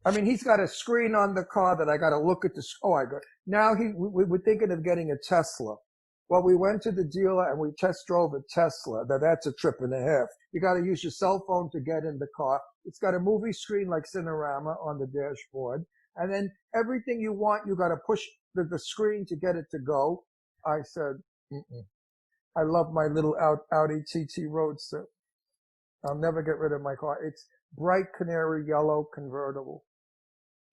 [SPEAKER 2] I mean, he's got a screen on the car that I got to look at the. Oh, I go. Now we were thinking of getting a Tesla. Well, we went to the dealer and we test drove a Tesla. That's a trip and a half. You got to use your cell phone to get in the car. It's got a movie screen like Cinerama on the dashboard. And then everything you want, you got to push the screen to get it to go. I said, I love my little Audi TT Roadster. I'll never get rid of my car. It's bright canary yellow convertible.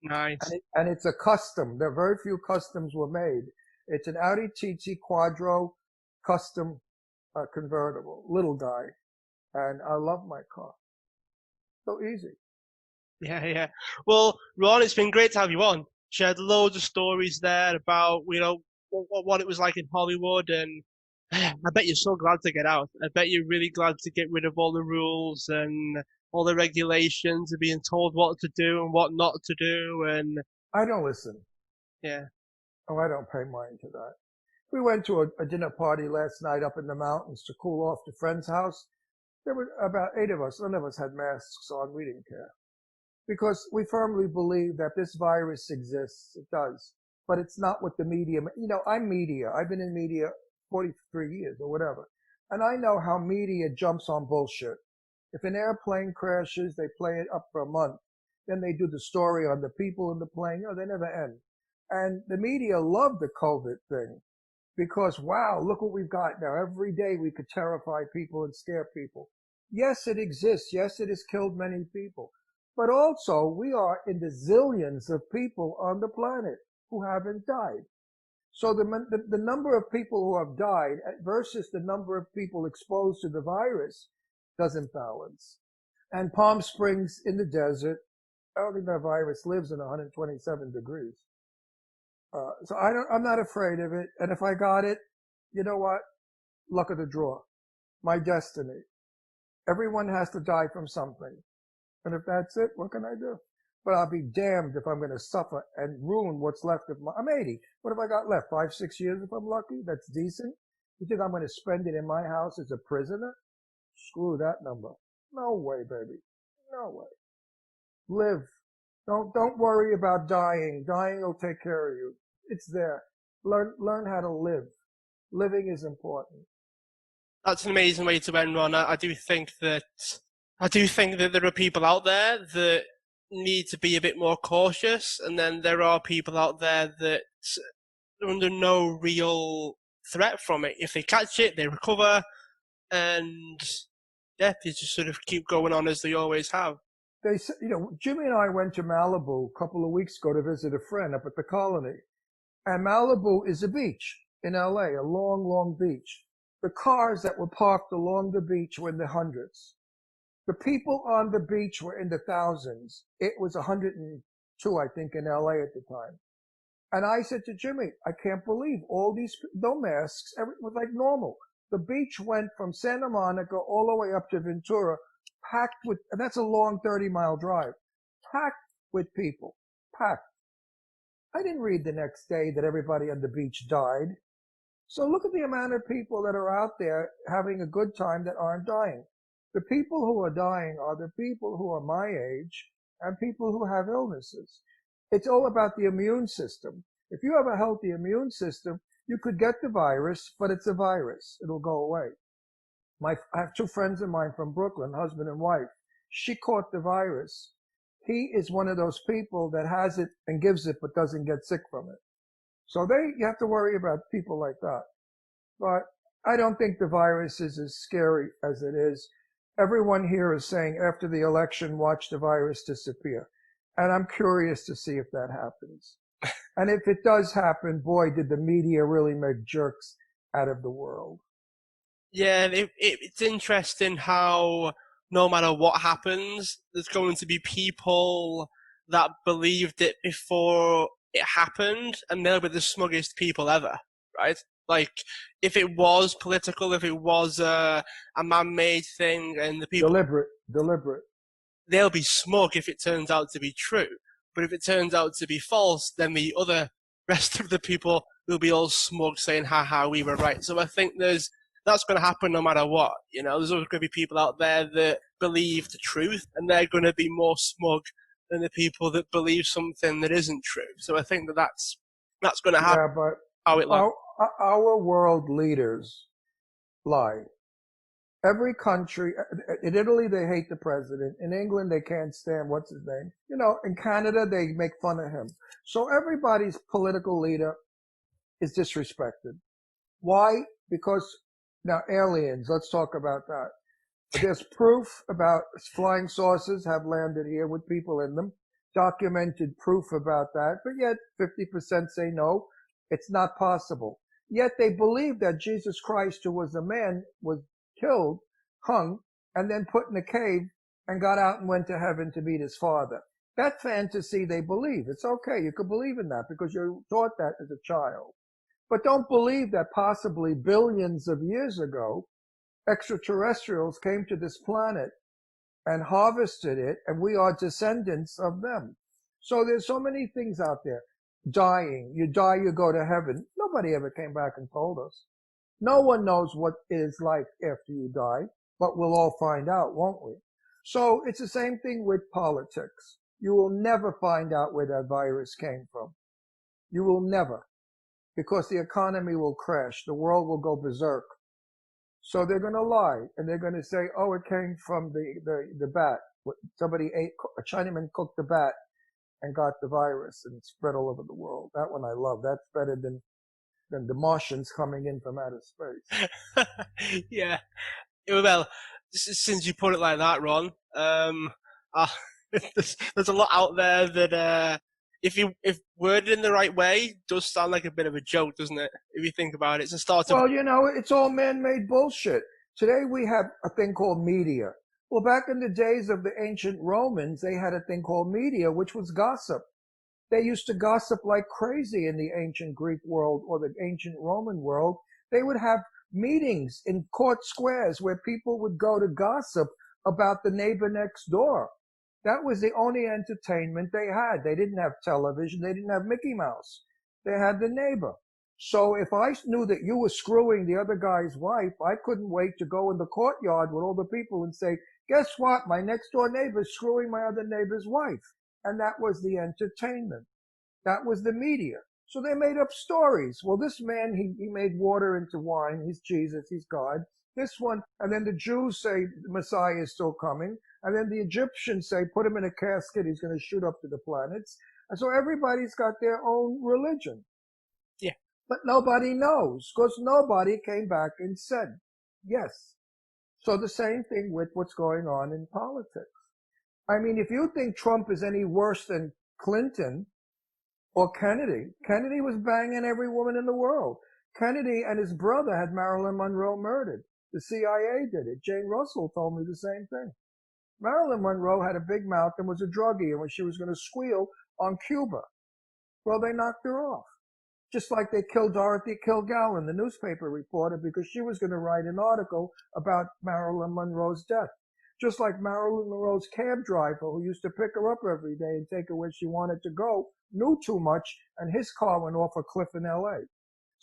[SPEAKER 1] Nice.
[SPEAKER 2] And it's a custom. There are very few customs were made. It's an Audi TT Quattro custom convertible, little guy. And I love my car. So easy.
[SPEAKER 1] Yeah, yeah. Well, Ron, it's been great to have you on. Shared loads of stories there about, you know, what it was like in Hollywood, and I bet you're so glad to get out. I bet you're really glad to get rid of all the rules and all the regulations and being told what to do and what not to do, and
[SPEAKER 2] I don't listen.
[SPEAKER 1] yeah.
[SPEAKER 2] Oh, I don't pay mind to that. We went to a dinner party last night up in the mountains to cool off to a friend's house. There were about 8 of us. None of us had masks on. We didn't care. Because we firmly believe that this virus exists. It does. But it's not what the media, you know, I'm media. I've been in media 43 years or whatever. And I know how media jumps on bullshit. If an airplane crashes, they play it up for a month. Then they do the story on the people in the plane. You know, they never end. And the media love the COVID thing because, wow, look what we've got now. Every day we could terrify people and scare people. Yes, it exists. Yes, it has killed many people. But also, we are in the zillions of people on the planet who haven't died. So the number of people who have died versus the number of people exposed to the virus doesn't balance. And Palm Springs in the desert, I don't think that virus lives in 127 degrees. So I'm not afraid of it. And if I got it, you know what? Luck of the draw. My destiny. Everyone has to die from something. And if that's it, what can I do? But I'll be damned if I'm going to suffer and ruin what's left of I'm 80. What have I got left? 5, 6 years if I'm lucky? That's decent. You think I'm going to spend it in my house as a prisoner? Screw that number. No way, baby. No way. Live. Don't worry about dying. Dying will take care of you. It's there. Learn how to live. Living is important.
[SPEAKER 1] That's an amazing way to end, Ron. I do think that there are people out there that need to be a bit more cautious, and then there are people out there that are under no real threat from it. If they catch it, they recover, and yeah, they just sort of keep going on as they always have.
[SPEAKER 2] They, you know, Jimmy and I went to Malibu a couple of weeks ago to visit a friend up at the Colony. And Malibu is a beach in LA, a long, long beach. The cars that were parked along the beach were in the hundreds. The people on the beach were in the thousands. It was 102, I think, in LA at the time. And I said to Jimmy, I can't believe all these, no masks, everything was like normal. The beach went from Santa Monica all the way up to Ventura, packed with, and that's a long 30-mile drive, packed with people, packed. I didn't read the next day that everybody on the beach died. So look at the amount of people that are out there having a good time that aren't dying. The people who are dying are the people who are my age and people who have illnesses. It's all about the immune system. If you have a healthy immune system, you could get the virus, but it's a virus. It'll go away. I have two friends of mine from Brooklyn, husband and wife. She caught the virus. He is one of those people that has it and gives it, but doesn't get sick from it. So you have to worry about people like that. But I don't think the virus is as scary as it is. Everyone here is saying after the election, watch the virus disappear. And I'm curious to see if that happens. And if it does happen, boy, did the media really make jerks out of the world.
[SPEAKER 1] Yeah, it's interesting how no matter what happens, there's going to be people that believed it before it happened, and they'll be the smuggest people ever, right? Like, if it was political, if it was a man-made thing, and the people,
[SPEAKER 2] Deliberate.
[SPEAKER 1] they'll be smug if it turns out to be true. But if it turns out to be false, then the other rest of the people will be all smug saying, haha, we were right. So I think that's going to happen no matter what. You know, there's always going to be people out there that believe the truth, and they're going to be more smug than the people that believe something that isn't true. So I think that's going to happen.
[SPEAKER 2] Yeah, but
[SPEAKER 1] How it like.
[SPEAKER 2] our world leaders lie. Every country, in Italy, they hate the president. In England, they can't stand, what's his name? You know, in Canada, they make fun of him. So everybody's political leader is disrespected. Why? Because now aliens, let's talk about that. There's proof about flying saucers have landed here with people in them, documented proof about that, but yet 50% say no, it's not possible. Yet they believe that Jesus Christ, who was a man, was killed, hung, and then put in a cave and got out and went to heaven to meet his father. That fantasy they believe. It's okay. You could believe in that because you're taught that as a child. But don't believe that possibly billions of years ago, extraterrestrials came to this planet and harvested it, and we are descendants of them. So there's so many things out there. Dying. You die, you go to heaven. Nobody ever came back and told us. No one knows what it is like after you die, but we'll all find out, won't we? So it's the same thing with politics. You will never find out where that virus came from. You will never, because the economy will crash. The world will go berserk. So they're going to lie, and they're going to say, oh, it came from the bat. Somebody ate, a Chinaman cooked the bat and got the virus and spread all over the world. That one I love. That's better than the Martians coming in from outer space.
[SPEAKER 1] Yeah. Well, since you put it like that, Ron, uh, there's a lot out there that if worded in the right way, does sound like a bit of a joke, doesn't it? If you think about it, it's a start of.
[SPEAKER 2] Well, you know, it's all man-made bullshit. Today we have a thing called media. Well, back in the days of the ancient Romans, they had a thing called media, which was gossip. They used to gossip like crazy in the ancient Greek world or the ancient Roman world. They would have meetings in court squares where people would go to gossip about the neighbor next door. That was the only entertainment they had. They didn't have television. They didn't have Mickey Mouse. They had the neighbor. So if I knew that you were screwing the other guy's wife, I couldn't wait to go in the courtyard with all the people and say, guess what? My next door neighbor's screwing my other neighbor's wife. And that was the entertainment. That was the media. So they made up stories. Well, this man, he made water into wine. He's Jesus. He's God. This one, and then the Jews say the Messiah is still coming. And then the Egyptians say, put him in a casket. He's going to shoot up to the planets. And so everybody's got their own religion.
[SPEAKER 1] Yeah.
[SPEAKER 2] But nobody knows because nobody came back and said yes. So the same thing with what's going on in politics. I mean, if you think Trump is any worse than Clinton or Kennedy, Kennedy was banging every woman in the world. Kennedy and his brother had Marilyn Monroe murdered. The CIA did it. Jane Russell told me the same thing. Marilyn Monroe had a big mouth and was a druggie, and when she was going to squeal on Cuba, well, they knocked her off. Just like they killed Dorothy Kilgallen, the newspaper reporter, because she was going to write an article about Marilyn Monroe's death. Just like Marilyn Monroe's cab driver, who used to pick her up every day and take her where she wanted to go, knew too much, and his car went off a cliff in L.A.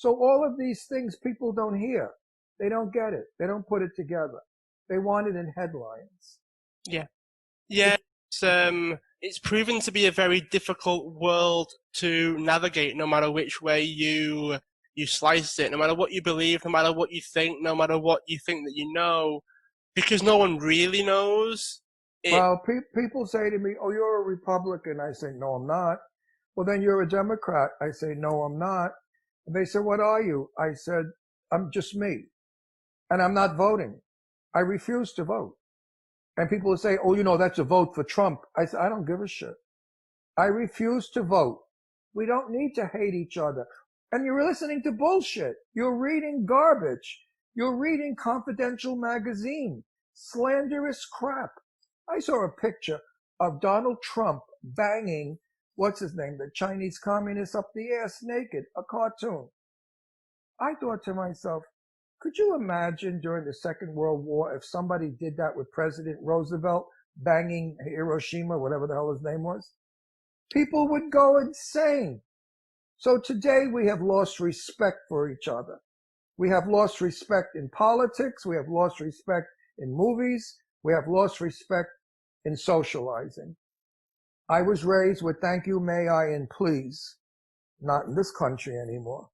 [SPEAKER 2] So all of these things people don't hear. They don't get it. They don't put it together. They want it in headlines.
[SPEAKER 1] Yeah. Yeah. It's proven to be a very difficult world to navigate, no matter which way you slice it, no matter what you believe, no matter what you think, no matter what you think that you know, because no one really knows.
[SPEAKER 2] Well, people say to me, "Oh, you're a Republican." I say, "No, I'm not." "Well, then you're a Democrat." I say, "No, I'm not." And they say, "What are you?" I said, "I'm just me, and I'm not voting. I refuse to vote." And people will say, "Oh, that's a vote for Trump." I say, "I don't give a shit. I refuse to vote." We don't need to hate each other. And you're listening to bullshit. You're reading garbage. You're reading Confidential magazine. Slanderous crap. I saw a picture of Donald Trump banging, what's his name, the Chinese communist up the ass naked, a cartoon. I thought to myself, could you imagine during the Second World War if somebody did that with President Roosevelt banging Hiroshima, whatever the hell his name was? People would go insane. So today we have lost respect for each other. We have lost respect in politics. We have lost respect in movies. We have lost respect in socializing. I was raised with thank you, may I, and please. Not in this country anymore.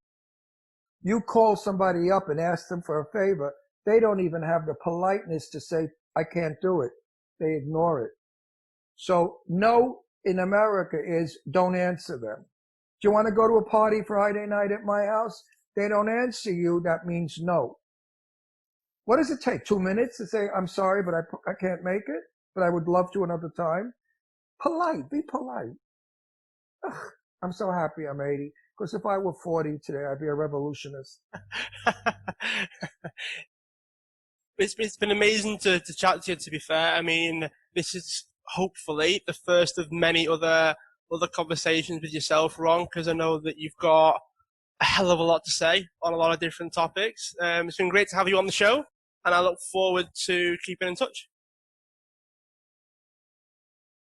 [SPEAKER 2] You call somebody up and ask them for a favor, they don't even have the politeness to say, I can't do it. They ignore it. So no in America is don't answer them. Do you want to go to a party Friday night at my house? They don't answer you. That means no. What does it take? 2 minutes to say, I'm sorry, but I can't make it, but I would love to another time? Polite. Be polite. Ugh, I'm so happy I'm 80. Because if I were 40 today, I'd be a revolutionist.
[SPEAKER 1] It's been amazing to chat to you, to be fair. I mean, this is hopefully the first of many other conversations with yourself, Ron, because I know that you've got a hell of a lot to say on a lot of different topics. It's been great to have you on the show, and I look forward to keeping in touch.